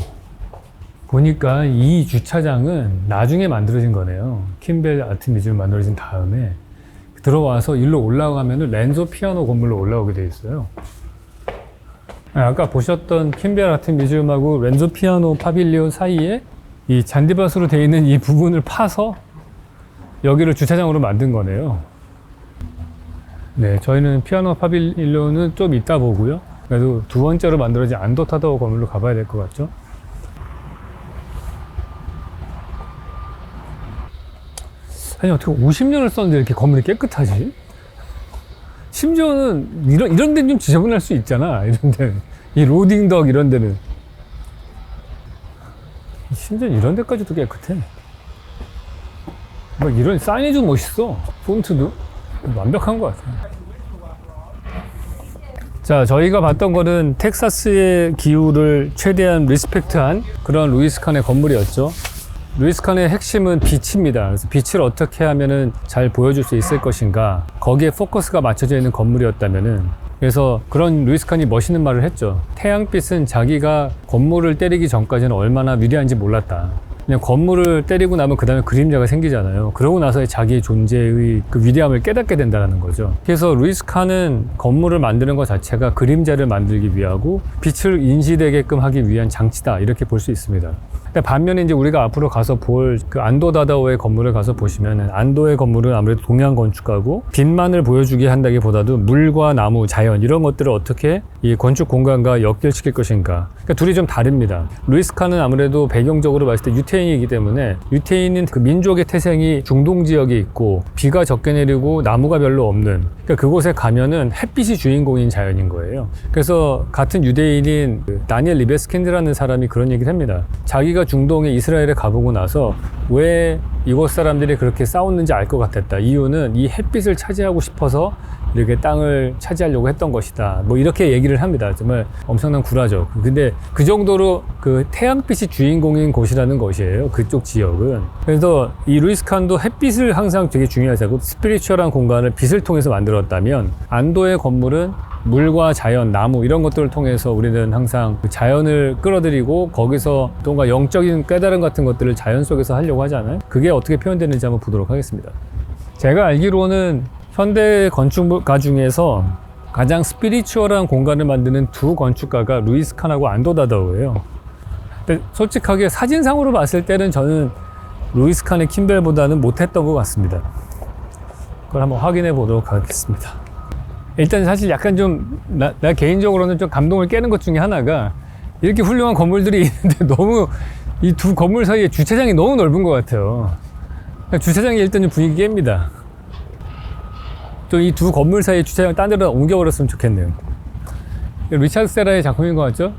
A: 보니까 이 주차장은 나중에 만들어진 거네요. 킴벨 아트 뮤지엄 만들어진 다음에 들어와서 일로 올라가면은 렌조 피아노 건물로 올라오게 돼 있어요. 아까 보셨던 킴벨 아트 뮤지엄하고 렌조 피아노 파빌리온 사이에 이 잔디밭으로 되어 있는 이 부분을 파서 여기를 주차장으로 만든 거네요. 네, 저희는 피아노 파빌리온은 좀 이따 보고요. 그래도 두 번째로 만들어진 안도 타다오 건물로 가봐야 될 것 같죠? 아니, 어떻게 50년을 썼는데 이렇게 건물이 깨끗하지? 심지어는 이런 데는 좀 지저분할 수 있잖아. 이런 데는. 이 로딩덕 이런 데는. 심지어 이런 데까지도 깨끗해. 막 이런 사이니지도 멋있어. 폰트도. 완벽한 것 같아. 자, 저희가 봤던 거는 텍사스의 기후를 최대한 리스펙트한 그런 루이스 칸의 건물이었죠. 루이스 칸의 핵심은 빛입니다. 그래서 빛을 어떻게 하면은 잘 보여줄 수 있을 것인가, 거기에 포커스가 맞춰져 있는 건물이었다면은, 그래서 그런 루이스 칸이 멋있는 말을 했죠. 태양빛은 자기가 건물을 때리기 전까지는 얼마나 위대한지 몰랐다. 그냥 건물을 때리고 나면 그 다음에 그림자가 생기잖아요. 그러고 나서 자기의 존재의 그 위대함을 깨닫게 된다는 거죠. 그래서 루이스 칸은 건물을 만드는 것 자체가 그림자를 만들기 위하고 빛을 인지되게끔 하기 위한 장치다, 이렇게 볼 수 있습니다. 근데 반면에 이제 우리가 앞으로 가서 볼 그 안도 다다오의 건물을 가서 보시면은, 안도의 건물은 아무래도 동양 건축가고 빛만을 보여주게 한다기보다도 물과 나무, 자연 이런 것들을 어떻게 이 건축 공간과 연결시킬 것인가. 그러니까 둘이 좀 다릅니다. 루이스 칸은 아무래도 배경적으로 봤을 때 유태인이기 때문에, 유태인은 그 민족의 태생이 중동 지역에 있고 비가 적게 내리고 나무가 별로 없는, 그러니까 그곳에 가면은 햇빛이 주인공인 자연인 거예요. 그래서 같은 유대인인 다니엘 리베스킨드라는 사람이 그런 얘기를 합니다. 자기가 중동의 이스라엘에 가보고 나서 왜 이곳 사람들이 그렇게 싸웠는지 알 것 같았다. 이유는 이 햇빛을 차지하고 싶어서 이렇게 땅을 차지하려고 했던 것이다. 뭐 이렇게 얘기를 합니다. 정말 엄청난 구라죠. 근데 그 정도로 그 태양빛이 주인공인 곳이라는 것이에요. 그쪽 지역은. 그래서 이 루이스 칸도 햇빛을 항상 되게 중요하자고, 스피리추얼한 공간을 빛을 통해서 만들었다면, 안도의 건물은 물과 자연, 나무 이런 것들을 통해서 우리는 항상 자연을 끌어들이고 거기서 뭔가 영적인 깨달음 같은 것들을 자연 속에서 하려고 하잖아요. 그게 어떻게 표현되는지 한번 보도록 하겠습니다. 제가 알기로는 현대 건축가 중에서 가장 스피리추얼한 공간을 만드는 두 건축가가 루이스 칸하고 안도 다다오예요. 근데 솔직하게 사진상으로 봤을 때는 저는 루이스 칸의 킴벨보다는 못했던 것 같습니다. 그걸 한번 확인해 보도록 하겠습니다. 일단 사실 약간 좀 나 개인적으로는 좀 감동을 깨는 것 중에 하나가 이렇게 훌륭한 건물들이 있는데 너무 이 두 건물 사이에 주차장이 너무 넓은 것 같아요. 주차장이 일단 좀 분위기 깹니다. 또 이 두 건물 사이에 주차장을 딴 데로 옮겨버렸으면 좋겠네요. 리차드 세라의 작품인 것 같죠?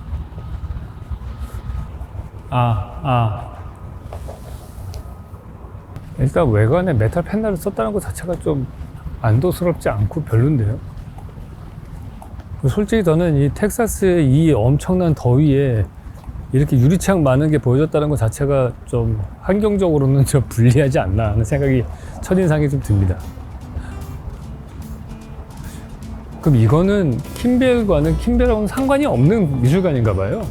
A: 일단 외관에 메탈 패널을 썼다는 것 자체가 좀 안도스럽지 않고 별론데요. 솔직히 저는 이 텍사스의 이 엄청난 더위에 이렇게 유리창 많은 게 보여졌다는 것 자체가 좀 환경적으로는 좀 불리하지 않나 하는 생각이 첫인상이 좀 듭니다. 그럼 이거는 킴벨하고는 상관이 없는 미술관인가 봐요.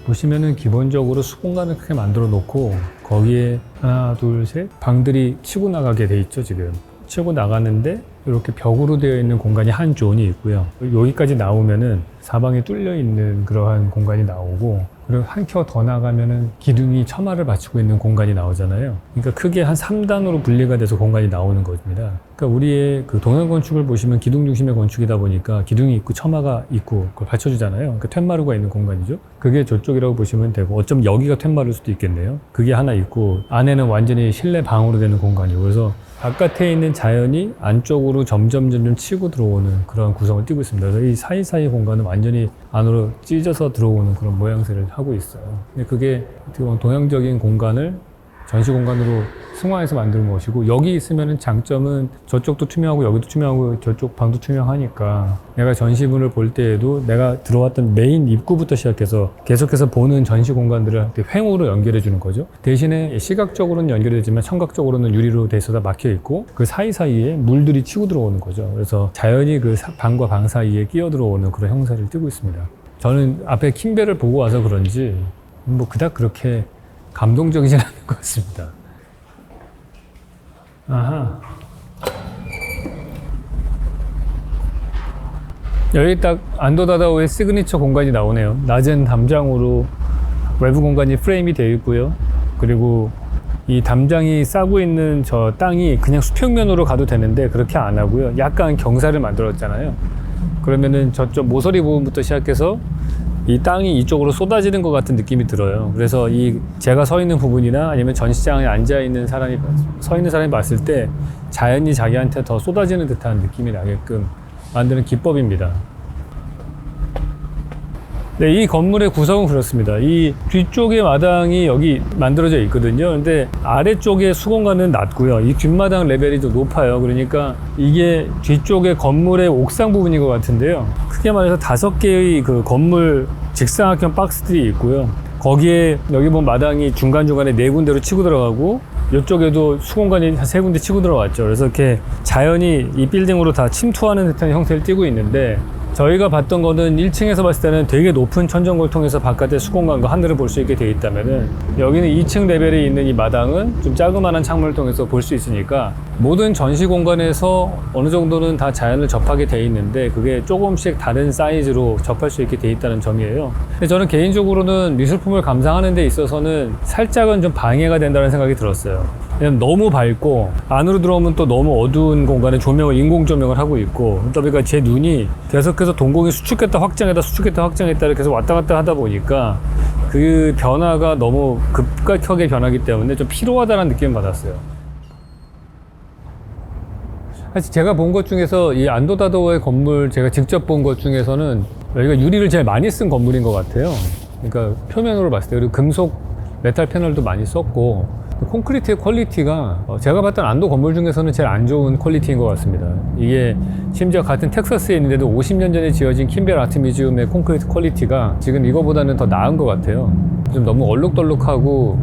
A: 보시면은 기본적으로 수공간을 크게 만들어 놓고 거기에 하나, 둘, 셋 방들이 치고 나가게 돼 있죠. 지금 치고 나가는데 이렇게 벽으로 되어 있는 공간이 한 존이 있고요. 여기까지 나오면은 사방에 뚫려 있는 그러한 공간이 나오고, 그리고 한 켜 더 나가면은 기둥이 처마를 받치고 있는 공간이 나오잖아요. 그러니까 크게 한 3단으로 분리가 돼서 공간이 나오는 겁니다. 그러니까 우리의 그 동양 건축을 보시면 기둥 중심의 건축이다 보니까 기둥이 있고 처마가 있고 그걸 받쳐주잖아요. 그러니까 툇마루가 있는 공간이죠. 그게 저쪽이라고 보시면 되고, 어쩌면 여기가 툇마루일 수도 있겠네요. 그게 하나 있고, 안에는 완전히 실내 방으로 되는 공간이고, 그래서 바깥에 있는 자연이 안쪽으로 점점 치고 들어오는 그런 구성을 띠고 있습니다. 그래서 이 사이사이 공간은 완전히 안으로 찢어서 들어오는 그런 모양새를 하고 있어요. 근데 그게 동양적인 공간을 전시 공간으로 승화해서 만드는 것이고, 여기 있으면은 장점은 저쪽도 투명하고 여기도 투명하고 저쪽 방도 투명하니까 내가 전시물을 볼 때에도 내가 들어왔던 메인 입구부터 시작해서 계속해서 보는 전시 공간들을 횡으로 연결해 주는 거죠. 대신에 시각적으로는 연결되지만 청각적으로는 유리로 돼 있어서 막혀 있고, 그 사이사이에 물들이 치고 들어오는 거죠. 그래서 자연이 그 방과 방 사이에 끼어 들어오는 그런 형상을 띠고 있습니다. 저는 앞에 킴벨을 보고 와서 그런지 뭐 그닥 그렇게 감동적이진 않은 것 같습니다. 아하. 여기 딱 안도 다다오의 시그니처 공간이 나오네요. 낮은 담장으로 외부 공간이 프레임이 되어 있고요. 그리고 이 담장이 싸고 있는 저 땅이 그냥 수평면으로 가도 되는데 그렇게 안 하고요. 약간 경사를 만들었잖아요. 그러면은 저쪽 모서리 부분부터 시작해서 이 땅이 이쪽으로 쏟아지는 것 같은 느낌이 들어요. 그래서 이 제가 서 있는 부분이나 아니면 전시장에 앉아 있는 사람이 서 있는 사람이 봤을 때 자연이 자기한테 더 쏟아지는 듯한 느낌이 나게끔 만드는 기법입니다. 네, 이 건물의 구성은 그렇습니다. 이 뒤쪽에 마당이 여기 만들어져 있거든요. 근데 아래쪽에 수공간은 낮고요. 이 뒷마당 레벨이 좀 높아요. 그러니까 이게 뒤쪽에 건물의 옥상 부분인 것 같은데요. 크게 말해서 5개의 그 건물 직사각형 박스들이 있고요. 거기에 여기 보면 마당이 중간중간에 4군데로 치고 들어가고, 이쪽에도 수공간이 한 3군데 치고 들어왔죠. 그래서 이렇게 자연이 이 빌딩으로 다 침투하는 듯한 형태를 띠고 있는데, 저희가 봤던 거는 1층에서 봤을 때는 되게 높은 천정고를 통해서 바깥의 수공간과 하늘을 볼 수 있게 돼 있다면은, 여기는 2층 레벨에 있는 이 마당은 좀 자그마한 창문을 통해서 볼 수 있으니까 모든 전시 공간에서 어느 정도는 다 자연을 접하게 돼 있는데 그게 조금씩 다른 사이즈로 접할 수 있게 돼 있다는 점이에요. 근데 저는 개인적으로는 미술품을 감상하는 데 있어서는 살짝은 좀 방해가 된다는 생각이 들었어요. 왜냐면 너무 밝고 안으로 들어오면 또 너무 어두운 공간에 조명을 인공 조명을 하고 있고, 그러다 보니까 제 눈이 계속해서 동공이 수축했다 확장했다 이렇게 계속 왔다 갔다 하다 보니까 그 변화가 너무 급격하게 변하기 때문에 좀 피로하다는 느낌을 받았어요. 사실 제가 본 것 중에서 이 안도 다다오의 건물, 제가 직접 본 것 중에서는 여기가 유리를 제일 많이 쓴 건물인 것 같아요. 그러니까 표면으로 봤을 때, 그리고 금속 메탈 패널도 많이 썼고, 콘크리트의 퀄리티가 제가 봤던 안도 건물 중에서는 제일 안 좋은 퀄리티인 것 같습니다. 이게 심지어 같은 텍사스에 있는데도 50년 전에 지어진 킴벨 아트 뮤지엄의 콘크리트 퀄리티가 지금 이거보다는 더 나은 것 같아요. 좀 너무 얼룩덜룩하고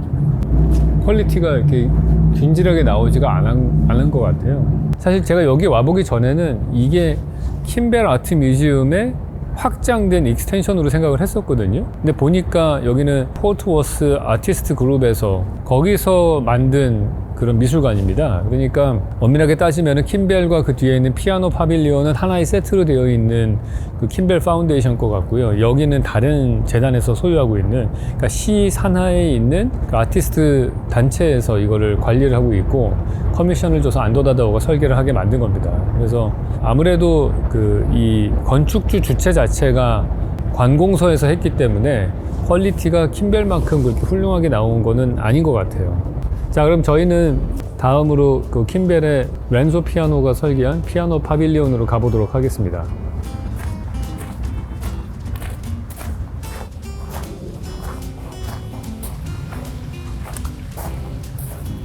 A: 퀄리티가 이렇게 균질하게 나오지가 않은 것 같아요. 사실 제가 여기 와보기 전에는 이게 킴벨 아트 뮤지엄의 확장된 익스텐션으로 생각을 했었거든요. 근데 보니까 여기는 포트워스 아티스트 그룹에서 거기서 만든 그런 미술관입니다. 그러니까 엄밀하게 따지면 킴벨과 그 뒤에 있는 피아노 파빌리온은 하나의 세트로 되어 있는 그 킴벨 파운데이션 것 같고요. 여기는 다른 재단에서 소유하고 있는, 그러니까 시 산하에 있는 그 아티스트 단체에서 이거를 관리를 하고 있고 커미션을 줘서 안도다다오가 설계를 하게 만든 겁니다. 그래서 아무래도 그 이 건축주 주체 자체가 관공서에서 했기 때문에 퀄리티가 킴벨만큼 그렇게 훌륭하게 나온 거는 아닌 것 같아요. 자, 그럼 저희는 다음으로 그 킴벨의 렌소 피아노가 설계한 피아노 파빌리온으로 가보도록 하겠습니다.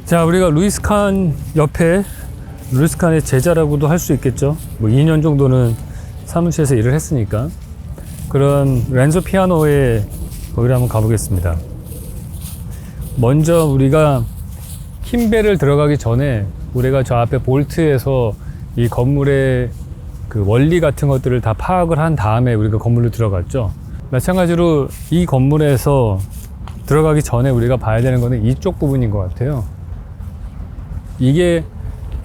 A: 자, 우리가 루이스 칸 옆에, 루이스 칸의 제자라고도 할 수 있겠죠. 뭐 2년 정도는 사무실에서 일을 했으니까. 그런 렌소 피아노의 거기를 한번 가보겠습니다. 먼저 우리가 킴벨을 들어가기 전에 우리가 저 앞에 볼트에서 이 건물의 그 원리 같은 것들을 다 파악을 한 다음에 우리가 건물로 들어갔죠. 마찬가지로 이 건물에서 들어가기 전에 우리가 봐야 되는 거는 이쪽 부분인 것 같아요. 이게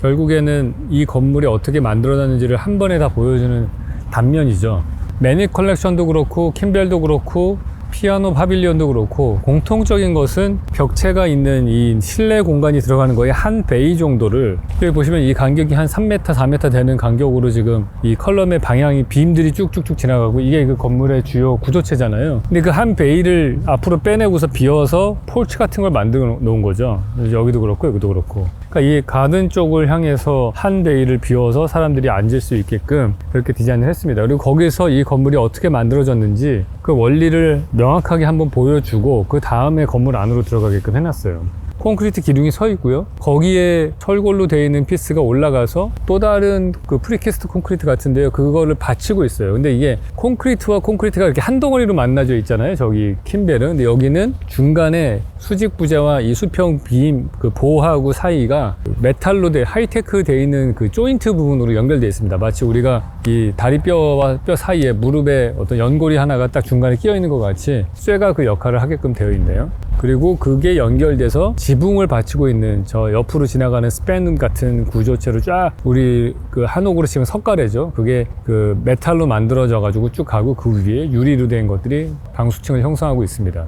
A: 결국에는 이 건물이 어떻게 만들어졌는지를 한 번에 다 보여주는 단면이죠. 매닛 컬렉션도 그렇고 킴벨도 그렇고 피아노 파빌리온도 그렇고 공통적인 것은 벽체가 있는 이 실내 공간이 들어가는 거의 한 베이 정도를, 여기 보시면 이 간격이 한 3m, 4m 되는 간격으로 지금 이 컬럼의 방향이 빔들이 쭉쭉쭉 지나가고 이게 그 건물의 주요 구조체잖아요. 근데 그 한 베이를 앞으로 빼내고서 비워서 폴치 같은 걸 만들어 놓은 거죠. 여기도 그렇고 여기도 그렇고. 그러니까 이 가든 쪽을 향해서 한 베이를 비워서 사람들이 앉을 수 있게끔 그렇게 디자인을 했습니다. 그리고 거기서 이 건물이 어떻게 만들어졌는지 그 원리를 명확하게 한번 보여주고 그 다음에 건물 안으로 들어가게끔 해놨어요. 콘크리트 기둥이 서 있고요. 거기에 철골로 되어 있는 피스가 올라가서 또 다른 그 프리캐스트 콘크리트 같은데요. 그거를 받치고 있어요. 근데 이게 콘크리트와 콘크리트가 이렇게 한 덩어리로 만나져 있잖아요. 저기 킴벨은. 근데 여기는 중간에 수직 부재와 이 수평 빔 그 보하고 사이가 메탈로 하이테크 되어 있는 그 조인트 부분으로 연결되어 있습니다. 마치 우리가 이 다리뼈와 뼈 사이에 무릎에 어떤 연골이 하나가 딱 중간에 끼어 있는 것 같이 쇠가 그 역할을 하게끔 되어 있네요. 그리고 그게 연결돼서 지붕을 받치고 있는 저 옆으로 지나가는 스팬 같은 구조체로 쫙 우리 그 한옥으로 치면 석가래죠. 그게 그 메탈로 만들어져 가지고 쭉 가고 그 위에 유리로 된 것들이 방수층을 형성하고 있습니다.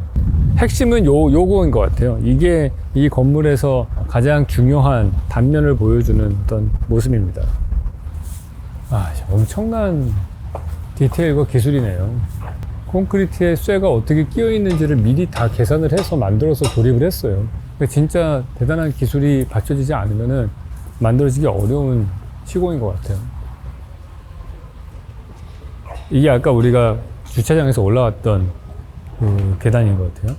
A: 핵심은 요거인 것 같아요. 이게 이 건물에서 가장 중요한 단면을 보여주는 어떤 모습입니다. 아, 엄청난 디테일과 기술이네요. 콘크리트에 쇠가 어떻게 끼어 있는지를 미리 다 계산을 해서 만들어서 조립을 했어요. 진짜 대단한 기술이 받쳐지지 않으면은 만들어지기 어려운 시공인 것 같아요. 이게 아까 우리가 주차장에서 올라왔던 그 계단인 것 같아요.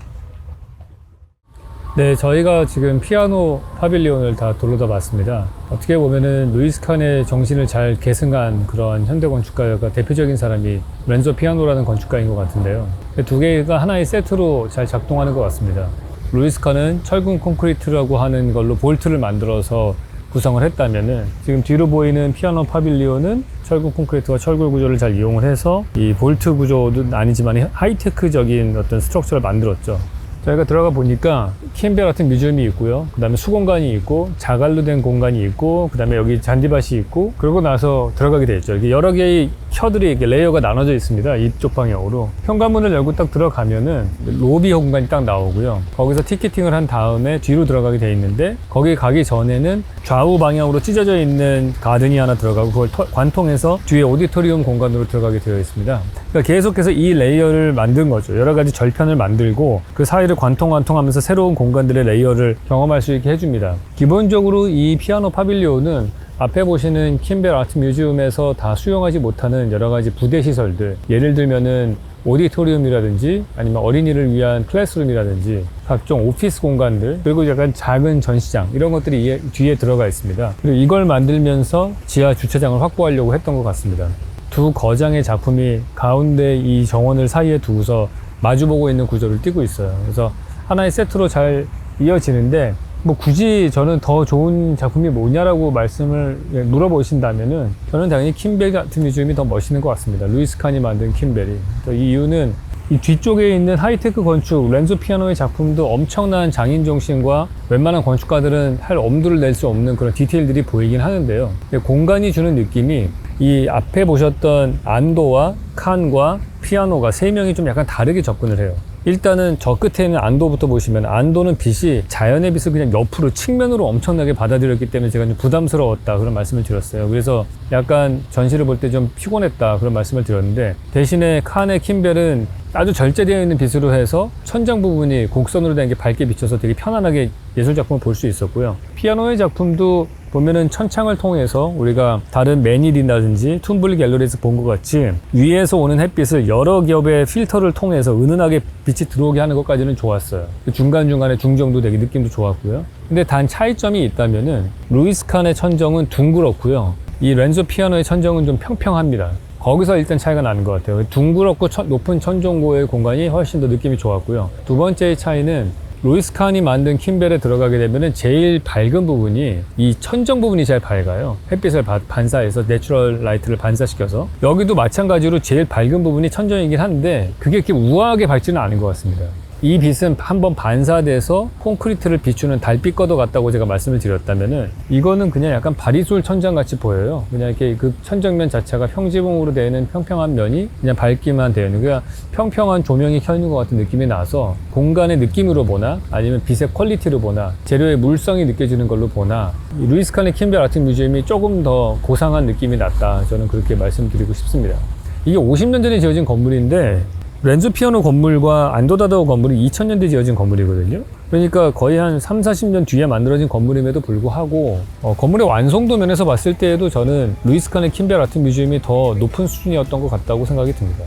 A: 네, 저희가 지금 피아노 파빌리온을 다 둘러다 봤습니다. 어떻게 보면은 루이스 칸의 정신을 잘 계승한 그런 현대 건축가가 대표적인 사람이 렌소 피아노라는 건축가인 것 같은데요. 두 개가 하나의 세트로 잘 작동하는 것 같습니다. 루이스 칸은 철근 콘크리트라고 하는 걸로 볼트를 만들어서 구성을 했다면은 지금 뒤로 보이는 피아노 파빌리온은 철근 콘크리트와 철골 구조를 잘 이용을 해서 이 볼트 구조도 아니지만 하이테크적인 어떤 스트럭처를 만들었죠. 저희가 들어가 보니까 킴벨 같은 뮤지엄이 있고요. 그 다음에 수공간이 있고 자갈로 된 공간이 있고 그 다음에 여기 잔디밭이 있고, 그러고 나서 들어가게 되어 있죠. 이게 여러 개의 켜들이 이렇게 레이어가 나눠져 있습니다. 이쪽 방향으로. 현관문을 열고 딱 들어가면은 로비 공간이 딱 나오고요. 거기서 티켓팅을 한 다음에 뒤로 들어가게 되어 있는데, 거기 가기 전에는 좌우 방향으로 찢어져 있는 가든이 하나 들어가고 그걸 관통해서 뒤에 오디토리움 공간으로 들어가게 되어 있습니다. 그러니까 계속해서 이 레이어를 만든 거죠. 여러 가지 절편을 만들고 그 사이를 관통하면서 새로운 공간들의 레이어를 경험할 수 있게 해줍니다. 기본적으로 이 피아노 파빌리온은 앞에 보시는 킴벨 아트 뮤지엄에서 다 수용하지 못하는 여러 가지 부대 시설들, 예를 들면은 오디토리움이라든지 아니면 어린이를 위한 클래스룸이라든지 각종 오피스 공간들, 그리고 약간 작은 전시장, 이런 것들이 뒤에 들어가 있습니다. 그리고 이걸 만들면서 지하 주차장을 확보하려고 했던 것 같습니다. 두 거장의 작품이 가운데 이 정원을 사이에 두고서 마주보고 있는 구조를 띠고 있어요. 그래서 하나의 세트로 잘 이어지는데, 뭐 굳이 저는 더 좋은 작품이 뭐냐라고 말씀을 물어보신다면은 저는 당연히 킴벨 같은 뮤지엄이 더 멋있는 것 같습니다. 루이스 칸이 만든 킴벨이. 이 이유는 이 뒤쪽에 있는 하이테크 건축, 렌조 피아노의 작품도 엄청난 장인 정신과 웬만한 건축가들은 할 엄두를 낼 수 없는 그런 디테일들이 보이긴 하는데요. 공간이 주는 느낌이 이 앞에 보셨던 안도와 칸과 피아노가 세 명이 좀 약간 다르게 접근을 해요. 일단은 저 끝에 있는 안도부터 보시면 안도는 빛이 자연의 빛을 그냥 옆으로 측면으로 엄청나게 받아들였기 때문에 제가 좀 부담스러웠다 그런 말씀을 드렸어요. 그래서 약간 전시를 볼 때 좀 피곤했다 그런 말씀을 드렸는데 대신에 칸의 킴벨은 아주 절제되어 있는 빛으로 해서 천장 부분이 곡선으로 된 게 밝게 비쳐서 되게 편안하게 예술 작품을 볼 수 있었고요. 피아노의 작품도 보면은 천창을 통해서 우리가 다른 매닐이라든지 툰블리 갤러리에서 본 것 같이 위에서 오는 햇빛을 여러 겹의 필터를 통해서 은은하게 빛이 들어오게 하는 것까지는 좋았어요. 중간중간에 중정도 되게 느낌도 좋았고요. 근데 단 차이점이 있다면은 루이스 칸의 천정은 둥그렇고요. 이 렌조 피아노의 천정은 좀 평평합니다. 거기서 일단 차이가 나는 것 같아요. 둥그렇고 높은 천정고의 공간이 훨씬 더 느낌이 좋았고요. 두 번째의 차이는 루이스 칸이 만든 킴벨에 들어가게 되면은 제일 밝은 부분이 이 천정 부분이 제일 밝아요. 햇빛을 반사해서 내추럴 라이트를 반사시켜서. 여기도 마찬가지로 제일 밝은 부분이 천정이긴 한데 그게 이렇게 우아하게 밝지는 않은 것 같습니다. 이 빛은 한번 반사돼서 콘크리트를 비추는 달빛과도 같다고 제가 말씀을 드렸다면은 이거는 그냥 약간 바리솔 천장 같이 보여요. 그냥 이렇게 그 천정면 자체가 평지봉으로 되어 있는 평평한 면이 그냥 밝기만 되어 있는, 그냥 평평한 조명이 켜 있는 것 같은 느낌이 나서 공간의 느낌으로 보나 아니면 빛의 퀄리티로 보나 재료의 물성이 느껴지는 걸로 보나 이 루이스 칸의 킴벨 아트 뮤지엄이 조금 더 고상한 느낌이 났다. 저는 그렇게 말씀드리고 싶습니다. 이게 50년 전에 지어진 건물인데 렌조 피아노 건물과 안도다다오 건물이 2000년대 지어진 건물이거든요. 그러니까 거의 한 3, 40년 뒤에 만들어진 건물임에도 불구하고 건물의 완성도 면에서 봤을 때에도 저는 루이스 칸의 킴벨 아트 뮤지엄이 더 높은 수준이었던 것 같다고 생각이 듭니다.